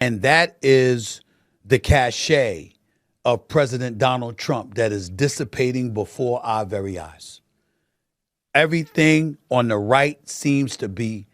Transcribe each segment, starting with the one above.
And that is the cachet of President Donald Trump that is dissipating before our very eyes. Everything on the right seems to be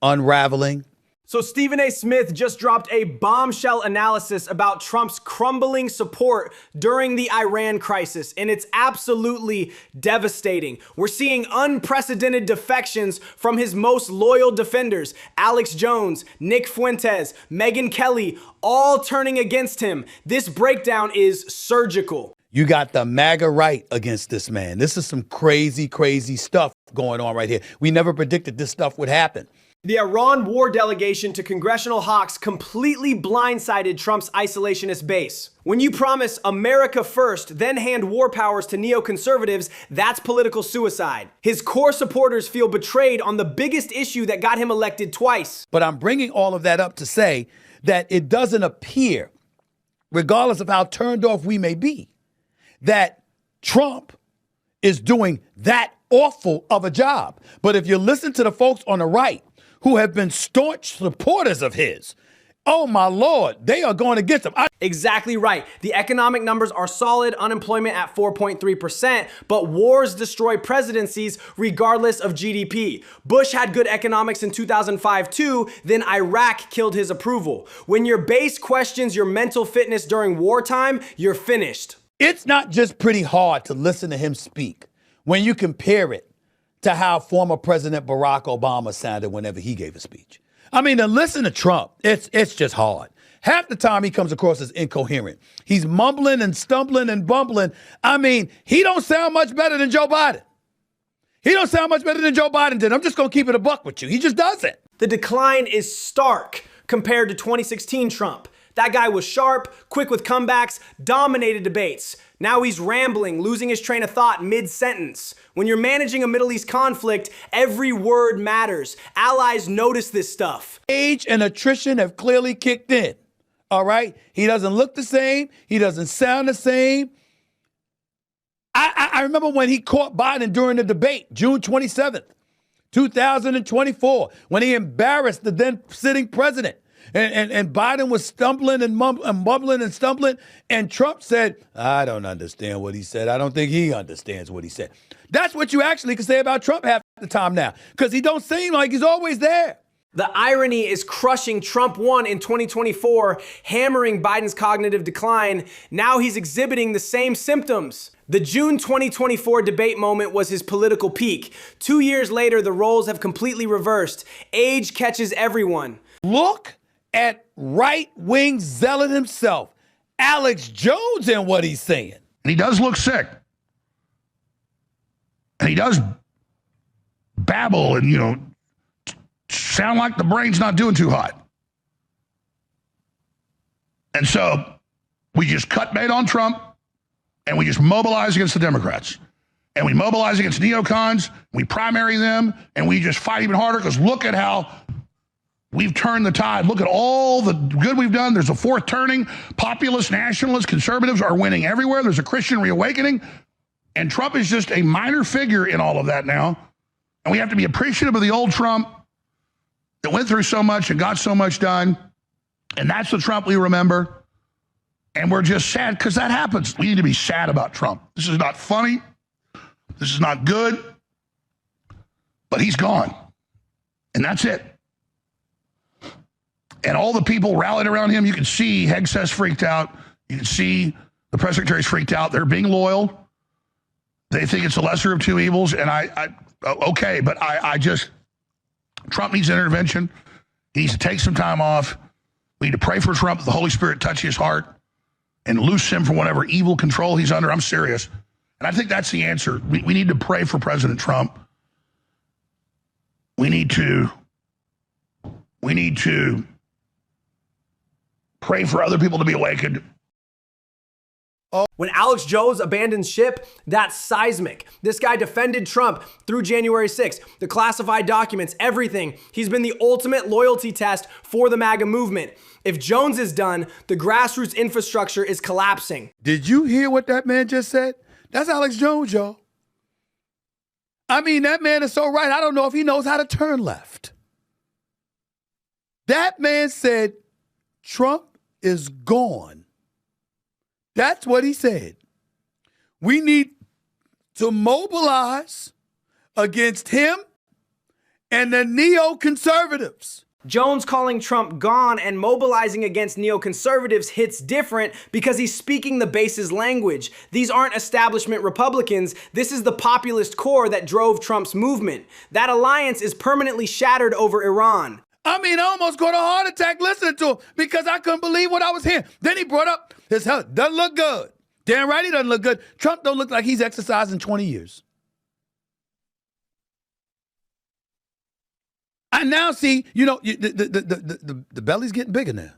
unraveling. So Stephen A. Smith just dropped a bombshell analysis about Trump's crumbling support during the Iran crisis, and it's absolutely devastating. We're seeing unprecedented defections from his most loyal defenders, Alex Jones, Nick Fuentes, Megyn Kelly, all turning against him. This breakdown is surgical. You got the MAGA right against this man. This is some crazy, crazy stuff going on right here. We never predicted this stuff would happen. The Iran war delegation to congressional hawks completely blindsided Trump's isolationist base. When you promise America first, then hand war powers to neoconservatives, that's political suicide. His core supporters feel betrayed on the biggest issue that got him elected twice. But I'm bringing all of that up to say that it doesn't appear, regardless of how turned off we may be, that Trump is doing that awful of a job. But if you listen to the folks on the right, who have been staunch supporters of his, oh my Lord, they are going against him. Exactly right. The economic numbers are solid, unemployment at 4.3%, but wars destroy presidencies regardless of GDP. Bush had good economics in 2005 too, then Iraq killed his approval. When your base questions your mental fitness during wartime, you're finished. It's not just pretty hard to listen to him speak when you compare it to how former President Barack Obama sounded whenever he gave a speech. I mean, to listen to Trump, it's just hard. Half the time he comes across as incoherent. He's mumbling and stumbling and bumbling. I mean, he don't sound much better than Joe Biden. He don't sound much better than Joe Biden did. I'm just going to keep it a buck with you. He just doesn't. The decline is stark compared to 2016 Trump. That guy was sharp, quick with comebacks, dominated debates. Now he's rambling, losing his train of thought mid-sentence. When you're managing a Middle East conflict, every word matters. Allies notice this stuff. Age and attrition have clearly kicked in, all right? He doesn't look the same. He doesn't sound the same. I remember when he caught Biden during the debate, June 27th, 2024, when he embarrassed the then sitting president. And Biden was stumbling and mumbling and stumbling. And Trump said, I don't understand what he said. I don't think he understands what he said. That's what you actually can say about Trump half the time now, because he don't seem like he's always there. The irony is crushing. Trump won in 2024, hammering Biden's cognitive decline. Now he's exhibiting the same symptoms. The June 2024 debate moment was his political peak. 2 years later, the roles have completely reversed. Age catches everyone. Look at right-wing zealot himself, Alex Jones, and what he's saying. And he does look sick. And he does babble and, sound like the brain's not doing too hot. And so we just cut bait on Trump, and we just mobilize against the Democrats. And we mobilize against neocons, we primary them, and we just fight even harder, because look at how we've turned the tide. Look at all the good we've done. There's a fourth turning. Populists, nationalists, conservatives are winning everywhere. There's a Christian reawakening. And Trump is just a minor figure in all of that now. And we have to be appreciative of the old Trump that went through so much and got so much done. And that's the Trump we remember. And we're just sad because that happens. We need to be sad about Trump. This is not funny. This is not good. But he's gone. And that's it. And all the people rallied around him. You can see Hegseth's freaked out. You can see the press secretary's freaked out. They're being loyal. They think it's the lesser of two evils. And okay, but I just, Trump needs intervention. He needs to take some time off. We need to pray for Trump, that the Holy Spirit touch his heart and loose him from whatever evil control he's under. I'm serious. And I think that's the answer. We need to pray for President Trump. We need to pray for other people to be awakened. When Alex Jones abandons ship, that's seismic. This guy defended Trump through January 6th. The classified documents, everything. He's been the ultimate loyalty test for the MAGA movement. If Jones is done, the grassroots infrastructure is collapsing. Did you hear what that man just said? That's Alex Jones, y'all. I mean, that man is so right. I don't know if he knows how to turn left. That man said, Trump is gone. That's what he said. We need to mobilize against him and the neoconservatives. Jones calling Trump gone and mobilizing against neoconservatives hits different because he's speaking the base's language. These aren't establishment Republicans. This is the populist core that drove Trump's movement. That alliance is permanently shattered over Iran. I mean, I almost got a heart attack listening to him because I couldn't believe what I was hearing. Then he brought up his health. Doesn't look good. Damn right he doesn't look good. Trump don't look like he's exercised in 20 years. I now see, the belly's getting bigger now.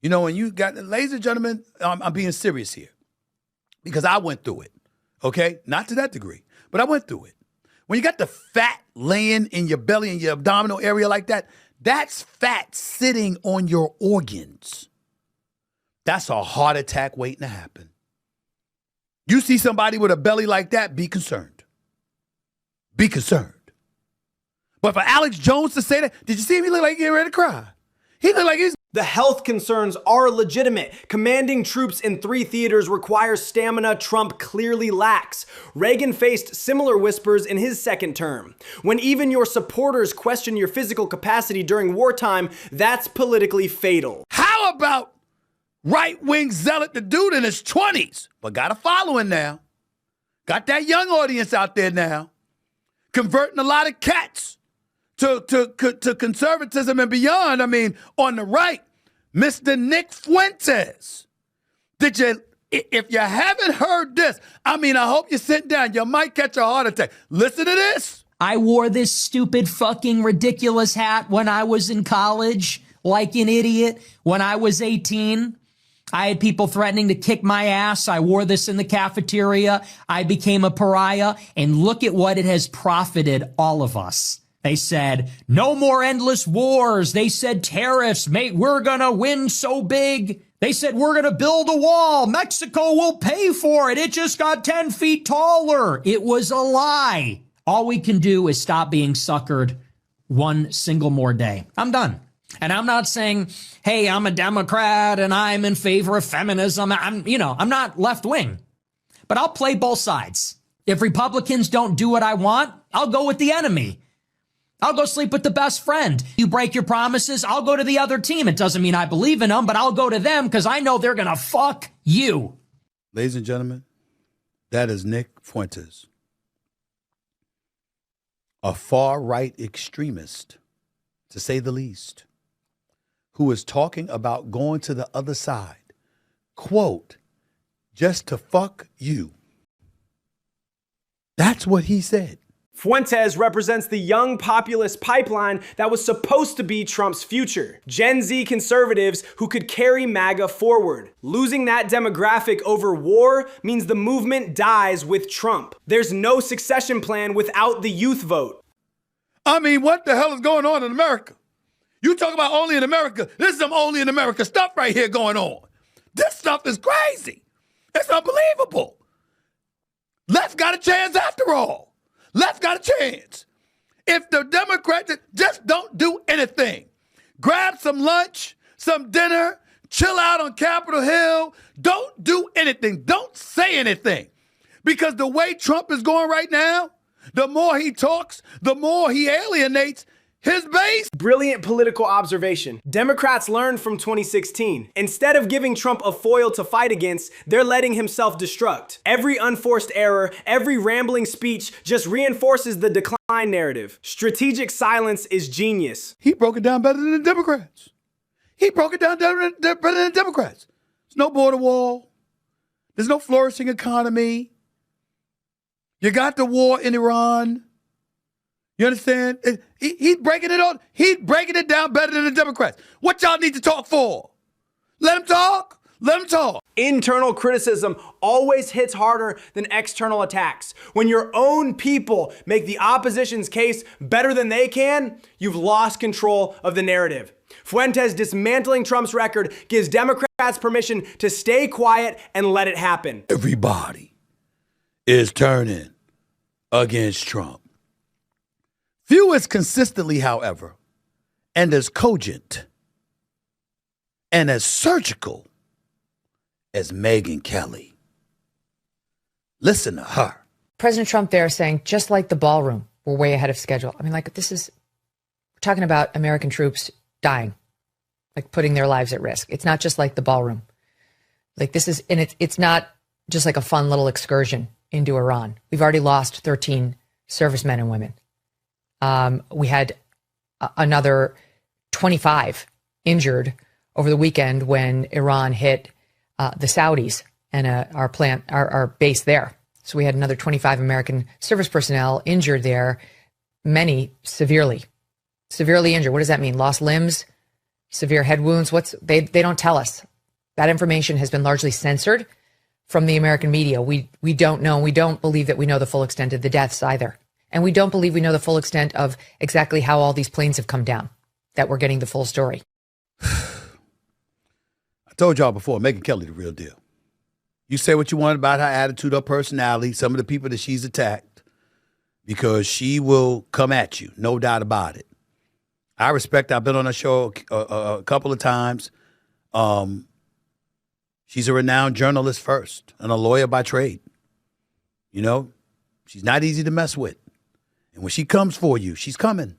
You know, when you got, ladies and gentlemen, I'm being serious here because I went through it, okay? Not to that degree, but I went through it. When you got the fat laying in your belly and your abdominal area like that, that's fat sitting on your organs. That's a heart attack waiting to happen. You see somebody with a belly like that, be concerned. Be concerned. But for Alex Jones to say that, did you see him? He looked like he getting ready to cry. He looked like he's... The health concerns are legitimate. Commanding troops in 3 theaters requires stamina Trump clearly lacks. Reagan faced similar whispers in his second term. When even your supporters question your physical capacity during wartime, that's politically fatal. How about right-wing zealot, the dude in his 20s, but got a following now. Got that young audience out there now. Converting a lot of cats to conservatism and beyond. I mean, on the right, Mr. Nick Fuentes. If you haven't heard this, I mean, I hope you sit down. You might catch a heart attack. Listen to this. I wore this stupid fucking ridiculous hat when I was in college, like an idiot. When I was 18, I had people threatening to kick my ass. I wore this in the cafeteria. I became a pariah. And look at what it has profited all of us. They said, no more endless wars. They said tariffs, mate, we're gonna win so big. They said, we're gonna build a wall. Mexico will pay for it. It just got 10 feet taller. It was a lie. All we can do is stop being suckered one single more day. I'm done. And I'm not saying, hey, I'm a Democrat and I'm in favor of feminism. I'm not left wing, but I'll play both sides. If Republicans don't do what I want, I'll go with the enemy. I'll go sleep with the best friend. You break your promises, I'll go to the other team. It doesn't mean I believe in them, but I'll go to them because I know they're going to fuck you. Ladies and gentlemen, that is Nick Fuentes, a far-right extremist, to say the least, who is talking about going to the other side, quote, just to fuck you. That's what he said. Fuentes represents the young populist pipeline that was supposed to be Trump's future. Gen Z conservatives who could carry MAGA forward. Losing that demographic over war means the movement dies with Trump. There's no succession plan without the youth vote. I mean, what the hell is going on in America? You talk about only in America. This is some only in America stuff right here going on. This stuff is crazy. It's unbelievable. Left got a chance after all. Left got a chance. If the Democrats just don't do anything, grab some lunch, some dinner, chill out on Capitol Hill, don't do anything, don't say anything. Because the way Trump is going right now, the more he talks, the more he alienates his base. Brilliant political observation. Democrats learned from 2016. Instead of giving Trump a foil to fight against, they're letting him self-destruct. Every unforced error, every rambling speech just reinforces the decline narrative. Strategic silence is genius. He broke it down better than the Democrats. He broke it down better than the Democrats. There's no border wall. There's no flourishing economy. You got the war in Iran. You understand? He's breaking it on. He's breaking it down better than the Democrats. What y'all need to talk for? Let him talk. Let him talk. Internal criticism always hits harder than external attacks. When your own people make the opposition's case better than they can, you've lost control of the narrative. Fuentes dismantling Trump's record gives Democrats permission to stay quiet and let it happen. Everybody is turning against Trump. Few as consistently, however, and as cogent and as surgical as Megyn Kelly. Listen to her. President Trump there saying, just like the ballroom, we're way ahead of schedule. I mean, like, we're talking about American troops dying, like putting their lives at risk. It's not just like the ballroom. Like this is, and it's not just like a fun little excursion into Iran. We've already lost 13 servicemen and women. We had another 25 injured over the weekend when Iran hit the Saudis and our base there. So we had another 25 American service personnel injured there, many severely injured. What does that mean? Lost limbs, severe head wounds? They don't tell us. That information has been largely censored from the American media. We don't know. We don't believe that we know the full extent of the deaths either. And we don't believe we know the full extent of exactly how all these planes have come down, that we're getting the full story. I told y'all before, Megyn Kelly the real deal. You say what you want about her attitude or personality, some of the people that she's attacked, because she will come at you, no doubt about it. I respect, I've been on her show a couple of times. She's a renowned journalist first and a lawyer by trade. You know, she's not easy to mess with. And when she comes for you, she's coming.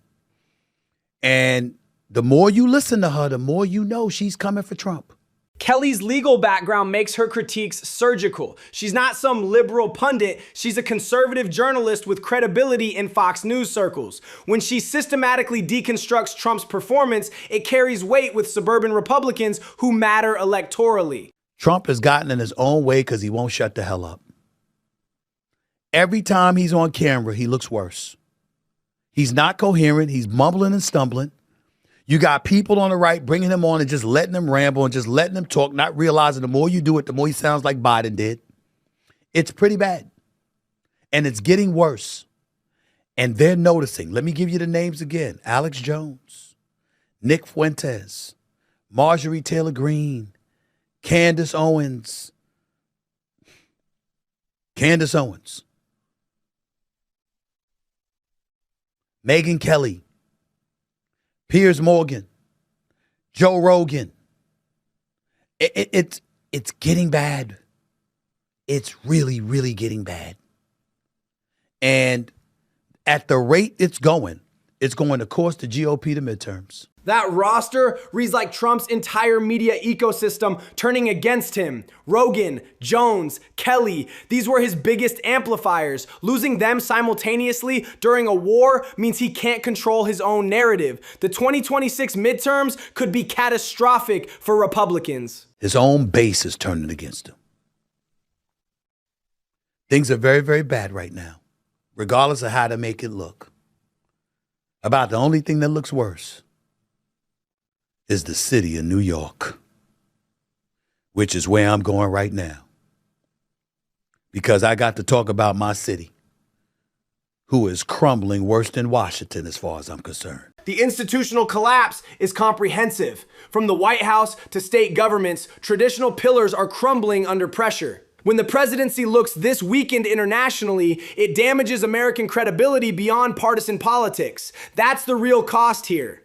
And the more you listen to her, the more you know she's coming for Trump. Kelly's legal background makes her critiques surgical. She's not some liberal pundit. She's a conservative journalist with credibility in Fox News circles. When she systematically deconstructs Trump's performance, it carries weight with suburban Republicans who matter electorally. Trump has gotten in his own way because he won't shut the hell up. Every time he's on camera, he looks worse. He's not coherent. He's mumbling and stumbling. You got people on the right bringing him on and just letting him ramble and just letting him talk, not realizing the more you do it, the more he sounds like Biden did. It's pretty bad. And it's getting worse. And they're noticing. Let me give you the names again. Alex Jones, Nick Fuentes, Marjorie Taylor Greene, Candace Owens, Megyn Kelly, Piers Morgan, Joe Rogan. It's getting bad. It's really, really getting bad. And at the rate it's going to cost the GOP the midterms. That roster reads like Trump's entire media ecosystem turning against him. Rogan, Jones, Kelly, these were his biggest amplifiers. Losing them simultaneously during a war means he can't control his own narrative. The 2026 midterms could be catastrophic for Republicans. His own base is turning against him. Things are very, very bad right now, regardless of how to make it look. About the only thing that looks worse is the city of New York, which is where I'm going right now. Because I got to talk about my city, who is crumbling worse than Washington as far as I'm concerned. The institutional collapse is comprehensive. From the White House to state governments, traditional pillars are crumbling under pressure. When the presidency looks this weakened internationally, it damages American credibility beyond partisan politics. That's the real cost here.